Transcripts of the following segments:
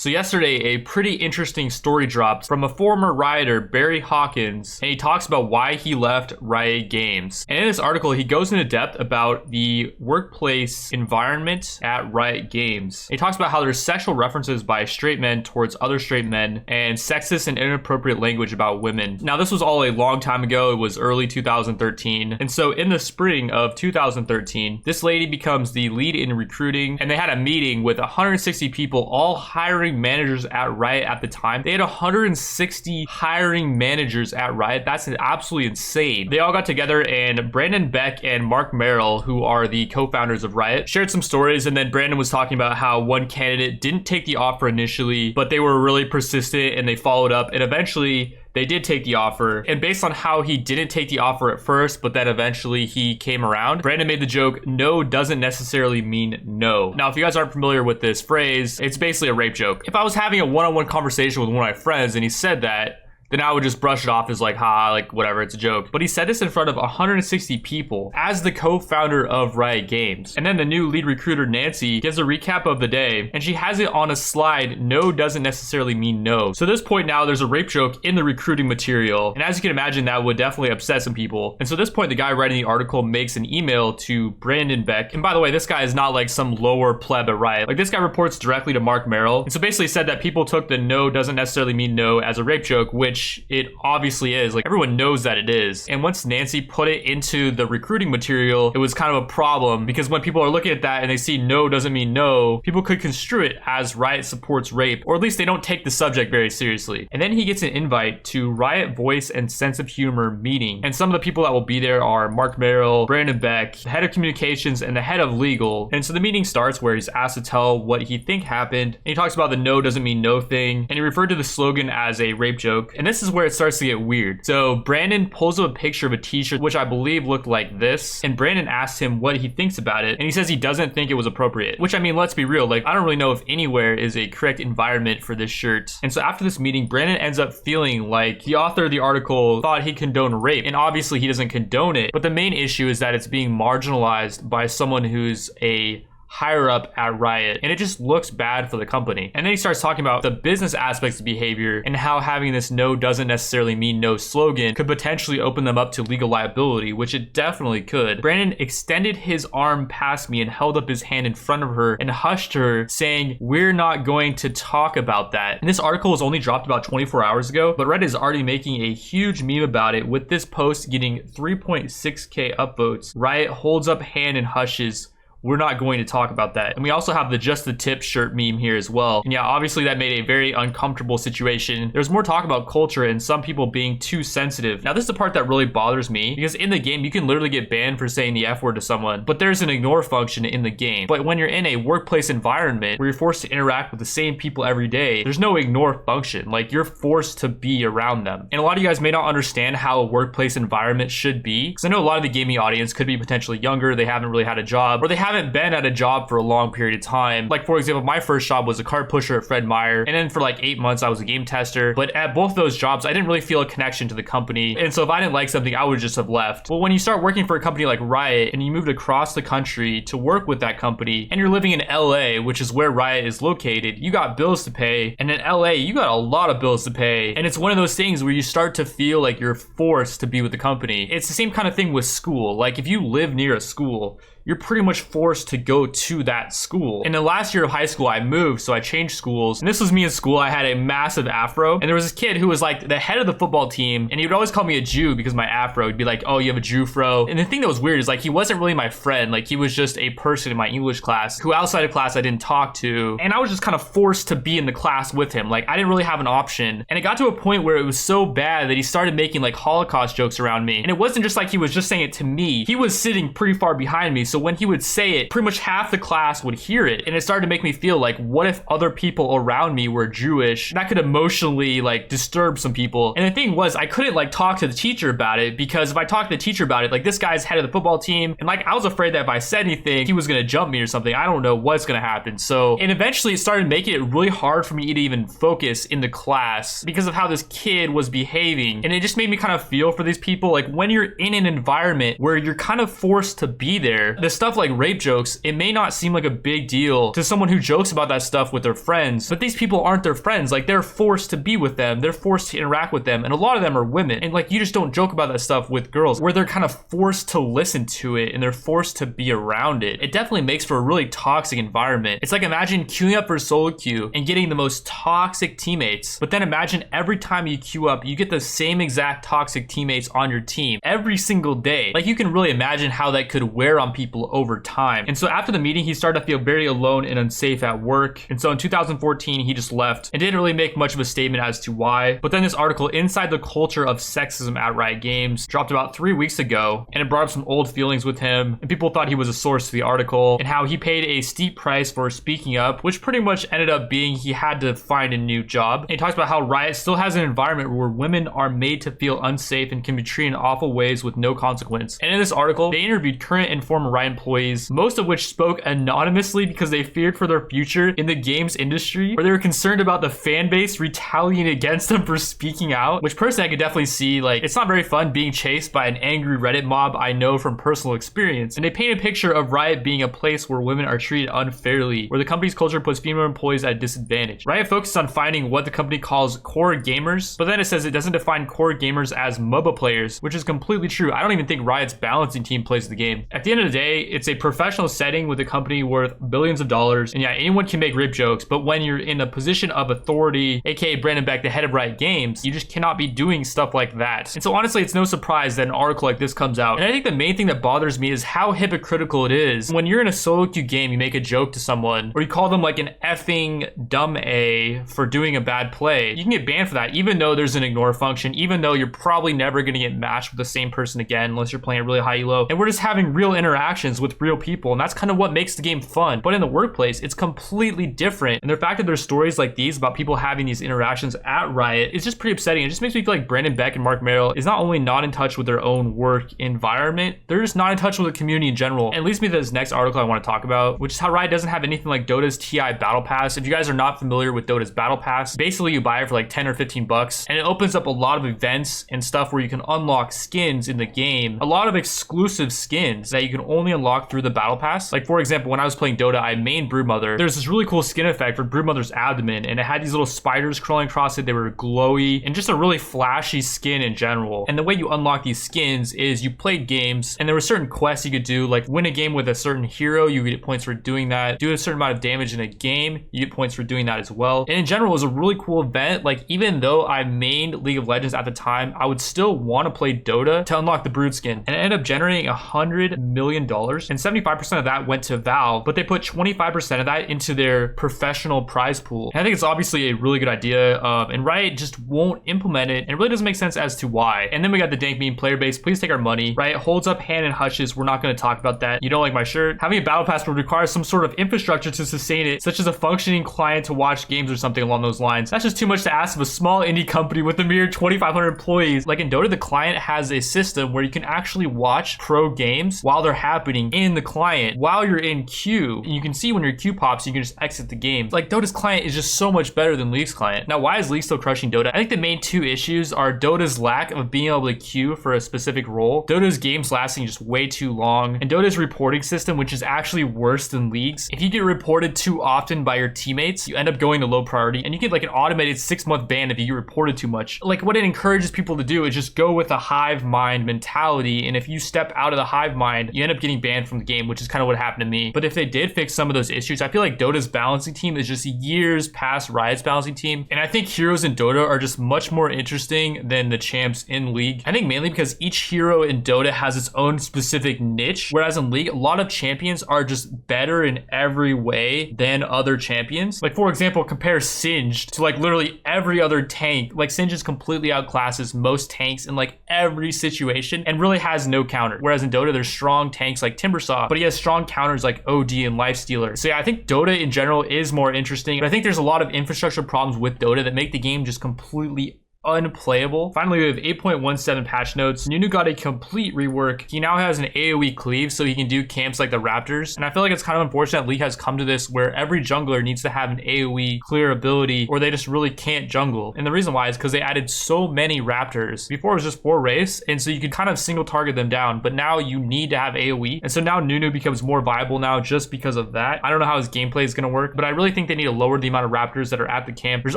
So yesterday, a pretty interesting story dropped from a former rioter, Barry Hawkins, and he talks about why he left Riot Games. And in this article, he goes into depth about the workplace environment at Riot Games. He talks about how there's sexual references by straight men towards other straight men and sexist and inappropriate language about women. Now, this was all a long time ago. It was early 2013. And so in the spring of 2013, this lady becomes the lead in recruiting, and they had a meeting with 160 people, all hiring managers at Riot at the time. They had 160 hiring managers at Riot. That's absolutely insane. They all got together, and Brandon Beck and Mark Merrill, who are the co-founders of Riot, shared some stories. And then Brandon was talking about how one candidate didn't take the offer initially, but they were really persistent and they followed up, and eventually they did take the offer. And based on how he didn't take the offer at first, but then eventually he came around, Brandon made the joke, no doesn't necessarily mean no. Now, if you guys aren't familiar with this phrase, it's basically a rape joke. If I was having a one-on-one conversation with one of my friends and he said that, then I would just brush it off as like, like whatever, it's a joke. But he said this in front of 160 people as the co-founder of Riot Games. And then the new lead recruiter, Nancy, gives a recap of the day, and she has it on a slide, no doesn't necessarily mean no. So at this point now, there's a rape joke in the recruiting material. And as you can imagine, that would definitely upset some people. And so at this point, the guy writing the article makes an email to Brandon Beck. And by the way, this guy is not like some lower pleb at Riot. Like, this guy reports directly to Mark Merrill. And so basically said that people took the no doesn't necessarily mean no as a rape joke, which it obviously is. Like, everyone knows that it is. And once Nancy put it into the recruiting material, it was kind of a problem, because when people are looking at that and they see no doesn't mean no, people could construe it as Riot supports rape, or at least they don't take the subject very seriously. And then he gets an invite to Riot Voice and Sense of Humor meeting. And some of the people that will be there are Mark Merrill, Brandon Beck, the head of communications, and the head of legal. And so the meeting starts where he's asked to tell what he think happened. And he talks about the no doesn't mean no thing. And he referred to the slogan as a rape joke. And this is where it starts to get weird. So Brandon pulls up a picture of a t-shirt, which I believe looked like this. And Brandon asks him what he thinks about it. And he says he doesn't think it was appropriate, which, I mean, let's be real. Like, I don't really know if anywhere is a correct environment for this shirt. And so after this meeting, Brandon ends up feeling like the author of the article thought he condoned rape. And obviously he doesn't condone it. But the main issue is that it's being marginalized by someone who's a higher up at Riot, and it just looks bad for the company. And then he starts talking about the business aspects of behavior and how having this no doesn't necessarily mean no slogan could potentially open them up to legal liability, which it definitely could. Brandon extended his arm past me and held up his hand in front of her and hushed her, saying, "We're not going to talk about that." And this article was only dropped about 24 hours ago, but Reddit is already making a huge meme about it, with this post getting 3.6k upvotes. Riot holds up hand and hushes, "We're not going to talk about that." And we also have the Just the Tip shirt meme here as well. And yeah, obviously that made a very uncomfortable situation. There's more talk about culture and some people being too sensitive. Now, this is the part that really bothers me, because in the game, you can literally get banned for saying the F word to someone, but there's an ignore function in the game. But when you're in a workplace environment where you're forced to interact with the same people every day, there's no ignore function. Like, you're forced to be around them. And a lot of you guys may not understand how a workplace environment should be, because I know a lot of the gaming audience could be potentially younger, they haven't really had a job, or they haven't been at a job for a long period of time. Like, for example, my first job was a cart pusher at Fred Meyer, and then for like 8 months I was a game tester. But at both those jobs, I didn't really feel a connection to the company, and so if I didn't like something, I would just have left. Well, when you start working for a company like Riot and you moved across the country to work with that company, and you're living in LA, which is where Riot is located, you got bills to pay, and in LA you got a lot of bills to pay. And it's one of those things where you start to feel like you're forced to be with the company. It's the same kind of thing with school. Like, if you live near a school, you're pretty much forced to go to that school. In the last year of high school, I moved, so I changed schools. And this was me in school. I had a massive afro. And there was this kid who was like the head of the football team, and he would always call me a Jew because of my afro. He'd be like, "Oh, you have a Jew fro." And the thing that was weird is, like, he wasn't really my friend. Like, he was just a person in my English class who outside of class I didn't talk to. And I was just kind of forced to be in the class with him. Like, I didn't really have an option. And it got to a point where it was so bad that he started making like Holocaust jokes around me. And it wasn't just like he was just saying it to me. He was sitting pretty far behind me. So when he would say it, pretty much half the class would hear it. And it started to make me feel like, what if other people around me were Jewish? That could emotionally like disturb some people. And the thing was, I couldn't like talk to the teacher about it, because if I talked to the teacher about it, like, this guy's head of the football team, and like, I was afraid that if I said anything, he was gonna jump me or something. I don't know what's gonna happen. So, and eventually it started making it really hard for me to even focus in the class because of how this kid was behaving. And it just made me kind of feel for these people. Like, when you're in an environment where you're kind of forced to be there, the stuff like rape jokes, it may not seem like a big deal to someone who jokes about that stuff with their friends, but these people aren't their friends. Like, they're forced to be with them, they're forced to interact with them, and a lot of them are women. And like, you just don't joke about that stuff with girls where they're kind of forced to listen to it and they're forced to be around it. It definitely makes for a really toxic environment. It's like, imagine queuing up for solo queue and getting the most toxic teammates, but then imagine every time you queue up, you get the same exact toxic teammates on your team every single day. Like, you can really imagine how that could wear on people over time. And so after the meeting, he started to feel very alone and unsafe at work. And so in 2014, he just left and didn't really make much of a statement as to why. But then this article, Inside the Culture of Sexism at Riot Games, dropped about 3 weeks ago, and it brought up some old feelings with him, and people thought he was a source to the article, and how he paid a steep price for speaking up, which pretty much ended up being he had to find a new job. And he talks about how Riot still has an environment where women are made to feel unsafe and can be treated in awful ways with no consequence. And in this article, they interviewed current and former Riot employees, most of which spoke anonymously because they feared for their future in the games industry, or they were concerned about the fan base retaliating against them for speaking out, which personally I could definitely see. Like, it's not very fun being chased by an angry Reddit mob, I know from personal experience. And they paint a picture of Riot being a place where women are treated unfairly, where the company's culture puts female employees at a disadvantage. Riot focuses on finding what the company calls core gamers, but then it says it doesn't define core gamers as MOBA players, which is completely true. I don't even think Riot's balancing team plays the game. At the end of the day, it's a professional setting with a company worth billions of dollars, and yeah, anyone can make rape jokes, but when you're in a position of authority, aka Brandon Beck, the head of Riot Games, you just cannot be doing stuff like that. And so honestly, it's no surprise that an article like this comes out. And I think the main thing that bothers me is how hypocritical it is. When you're in a solo queue game, you make a joke to someone, or you call them like an effing dumb A for doing a bad play, you can get banned for that, even though there's an ignore function, even though you're probably never going to get matched with the same person again unless you're playing a really high elo. And we're just having real interactions with real people, and that's kind of what makes the game fun. But in the workplace, it's completely different. And the fact that there's stories like these about people having these interactions at Riot is just pretty upsetting. It just makes me feel like Brandon Beck and Mark Merrill is not only not in touch with their own work environment, they're just not in touch with the community in general. And it leads me to this next article I want to talk about, which is how Riot doesn't have anything like Dota's TI Battle Pass. If you guys are not familiar with Dota's Battle Pass, basically you buy it for like 10 or 15 bucks, and it opens up a lot of events and stuff where you can unlock skins in the game, a lot of exclusive skins that you can only unlock through the Battle Pass. Like, for example, when I was playing Dota, I mained Broodmother. There's this really cool skin effect for Broodmother's abdomen, and it had these little spiders crawling across it. They were glowy and just a really flashy skin in general. And the way you unlock these skins is you played games, and there were certain quests you could do, like win a game with a certain hero, you get points for doing that. Do a certain amount of damage in a game, you get points for doing that as well. And in general, it was a really cool event. Like, even though I mained League of Legends at the time, I would still want to play Dota to unlock the Brood skin. And it ended up generating $100 million, and 75% of that went to Valve, but they put 25% of that into their professional prize pool. And I think it's obviously a really good idea, and Riot just won't implement it, and it really doesn't make sense as to why. And then we got the dank meme player base, please take our money. Riot holds up hand and hushes, we're not going to talk about that. You don't like my shirt? Having a battle pass would require some sort of infrastructure to sustain it, such as a functioning client to watch games or something along those lines. That's just too much to ask of a small indie company with a mere 2,500 employees. Like in Dota, the client has a system where you can actually watch pro games while they're happening in the client while you're in queue. You can see when your queue pops, you can just exit the game. Like, Dota's client is just so much better than League's client. Now, why is League still crushing Dota? I think the main two issues are Dota's lack of being able to queue for a specific role, Dota's games lasting just way too long, and Dota's reporting system, which is actually worse than League's. If you get reported too often by your teammates, you end up going to low priority, and you get like an automated 6-month ban if you get reported too much. Like, what it encourages people to do is just go with a hive mind mentality, and if you step out of the hive mind, you end up getting banned from the game, which is kind of what happened to me. But if they did fix some of those issues, I feel like Dota's balancing team is just years past Riot's balancing team, and I think heroes in Dota are just much more interesting than the champs in League. I think mainly because each hero in Dota has its own specific niche, whereas in League, a lot of champions are just better in every way than other champions. Like, for example, compare Singed to like literally every other tank. Like, Singed just completely outclasses most tanks in like every situation and really has no counter. Whereas in Dota, there's strong tanks like Timbersaw, but he has strong counters like OD and Lifestealer. So yeah, I think Dota in general is more interesting, but I think there's a lot of infrastructure problems with Dota that make the game just completely unplayable. Finally, we have 8.17 patch notes. Nunu got a complete rework. He now has an AoE cleave, so he can do camps like the Raptors. And I feel like it's kind of unfortunate League has come to this where every jungler needs to have an AoE clear ability or they just really can't jungle. And the reason why is because they added so many Raptors. Before it was just 4 wraiths, and so you could kind of single target them down, but now you need to have AoE. And so now Nunu becomes more viable now just because of that. I don't know how his gameplay is going to work, but I really think they need to lower the amount of Raptors that are at the camp. There's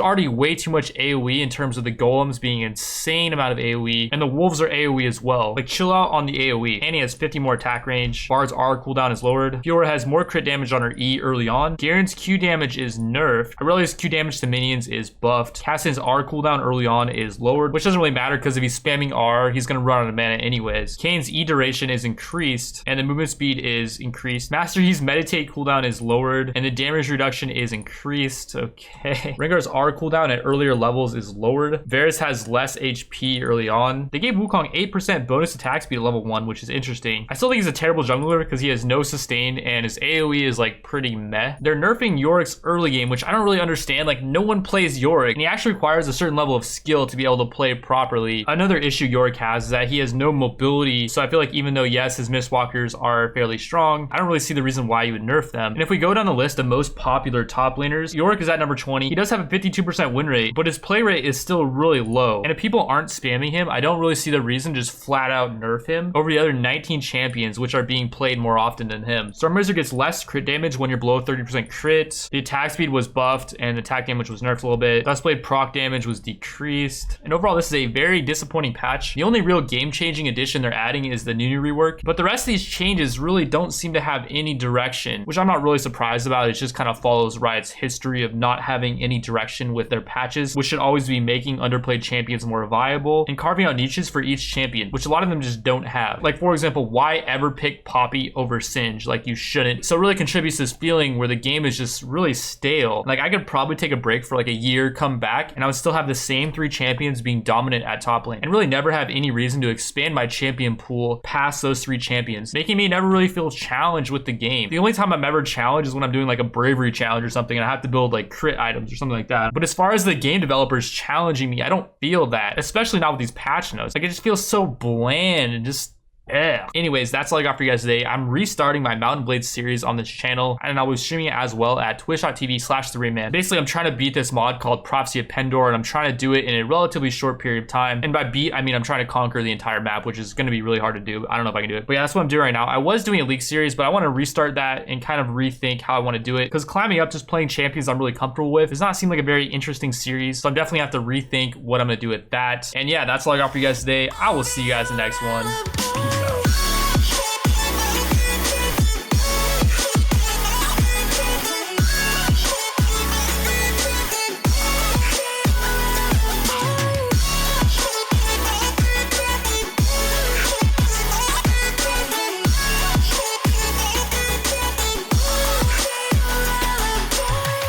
already way too much AoE in terms of the golems being insane amount of AoE, and the wolves are AoE as well. Like, chill out on the AoE. And he has 50 more attack range. Bard's R cooldown is lowered. Fiora has more crit damage on her E early on. Garen's Q damage is nerfed. Aurelia's Q damage to minions is buffed. Cassian's R cooldown early on is lowered, which doesn't really matter because if he's spamming R, he's going to run out of mana anyways. Kane's E duration is increased, and the movement speed is increased. Master Yi's meditate cooldown is lowered, and the damage reduction is increased. Okay. Rengar's R cooldown at earlier levels is lowered. Varus has less HP early on. They gave Wukong 8% bonus attack speed at level 1, which is interesting. I still think he's a terrible jungler because he has no sustain and his AoE is like pretty meh. They're nerfing Yorick's early game, which I don't really understand. Like, no one plays Yorick, and he actually requires a certain level of skill to be able to play properly. Another issue Yorick has is that he has no mobility, so I feel like even though, yes, his Mistwalkers are fairly strong, I don't really see the reason why you would nerf them. And if we go down the list of most popular top laners, Yorick is at number 20. He does have a 52% win rate, but his play rate is still really low. And if people aren't spamming him, I don't really see the reason to just flat out nerf him over the other 19 champions, which are being played more often than him. Stormrazor gets less crit damage when you're below 30% crit. The attack speed was buffed and the attack damage was nerfed a little bit. Duskblade proc damage was decreased. And overall, this is a very disappointing patch. The only real game-changing addition they're adding is the Nunu rework, but the rest of these changes really don't seem to have any direction, which I'm not really surprised about. It just kind of follows Riot's history of not having any direction with their patches, which should always be making underplayed champions more viable and carving out niches for each champion, which a lot of them just don't have. Like, for example, why ever pick Poppy over Singed? Like, you shouldn't. So it really contributes to this feeling where the game is just really stale. Like, I could probably take a break for like a year, come back, and I would still have the same 3 champions being dominant at top lane and really never have any reason to expand my champion pool past those 3 champions, making me never really feel challenged with the game. The only time I'm ever challenged is when I'm doing like a bravery challenge or something and I have to build like crit items or something like that. But as far as the game developers challenging me, I don't feel that, especially not with these patch notes. Like, it just feels so bland and just anyways, that's all I got for you guys today. I'm restarting my Mountain Blade series on this channel, and I was streaming it as well at twitch.tv/3man. Basically, I'm trying to beat this mod called Prophecy of Pendor, and I'm trying to do it in a relatively short period of time. And by beat, I mean I'm trying to conquer the entire map, which is going to be really hard to do. I don't know if I can do it, but yeah, that's what I'm doing right now. I was doing a League series, but I want to restart that and kind of rethink how I want to do it, because climbing up just playing champions I'm really comfortable with does not seem like a very interesting series, so I'm definitely have to rethink what I'm going to do with that. And yeah, that's all I got for you guys today. I will see you guys in the next one. Peace.